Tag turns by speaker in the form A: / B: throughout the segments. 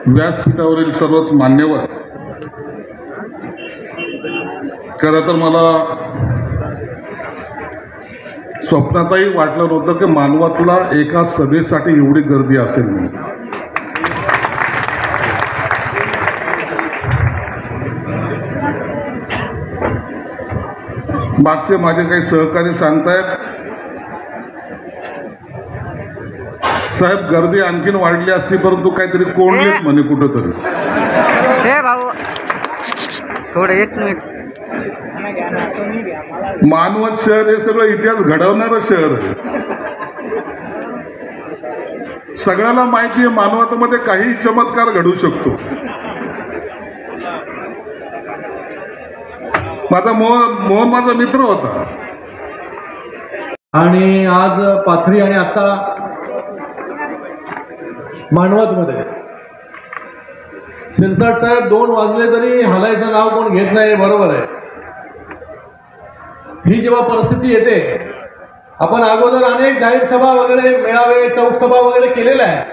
A: व्यासपीठावरील सर्वच मान्यवर, खरं तर मला स्वप्नातही वाटलं नव्हतं की मानवतला एका सभेसाठी एवढी गर्दी असेल म्हणून. मागचे माझे काही सहकारी सांगतायत, साहेब गर्दी आणखीन वाढली असती परंतु काहीतरी कोंडलेत म्हणे कुठंतरी.
B: हे भाऊ थोडं एक मिनिट.
A: मानवत शहर हे सगळं इतिहास घडवणारं शहर आहे. सगळ्याला माहिती आहे मानवतामध्ये काही चमत्कार घडू शकतो. माझा मोहन माझा मित्र होता
C: आणि आज पाथरी आणि आता मानवतमध्ये शिरसाट साहेब 2 वाजले तरी हलायचं नाव कोण घेत नाही. बरोबर आहे. ही जेव्हा परिस्थिती येते, आपण अगोदर अनेक जाहीर सभा वगैरे, मेळावे, चौक सभा वगैरे केलेल्या आहे,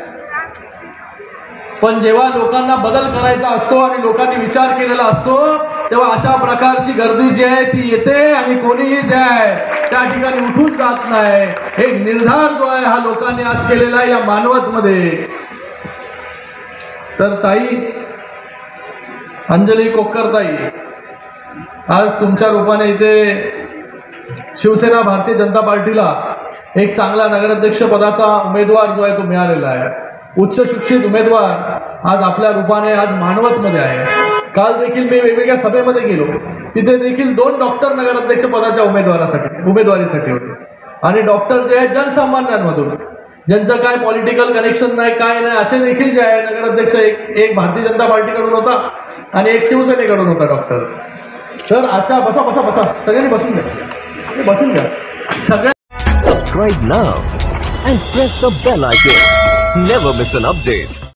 C: पण जेव्हा लोकांना बदल करायचा असतो आणि लोकांनी विचार केलेला असतो तेव्हा अशा प्रकारची गर्दी जी आहे ती येते आणि कोणीही जे आहे त्या ठिकाणी उठून जात नाही. एक निर्धार जो आहे हा लोकांनी आज केलेला आहे या मानवतमध्ये. तर ताई अंजली कोक्कर ताई, आज तुमच्या रूपाने इथे शिवसेना भारतीय जनता पार्टीला एक चांगला नगराध्यक्ष पदाचा उमेदवार जो आहे तो मिळालेला आहे. उच्च शिक्षित उमेदवार आज आपल्या रूपाने आज मानवतमध्ये आहे. काल देखील मी वेगवेगळ्या सभेमध्ये गेलो, तिथे देखील 2 डॉक्टर नगराध्यक्ष पदाच्या उमेदवारीसाठी होते. आणि डॉक्टर जे आहेत जनसामान्यांमधून, ज्यांचं काय पॉलिटिकल कनेक्शन नाही, काय नाही, असे देखील जे आहे नगराध्यक्ष एक भारतीय जनता पार्टीकडून होता आणि एक शिवसेनेकडून होता डॉक्टर. तर अशा बसा सगळ्यांनी बसून घ्या सगळ्या.
D: Subscribe now and press the bell icon. Never miss an update.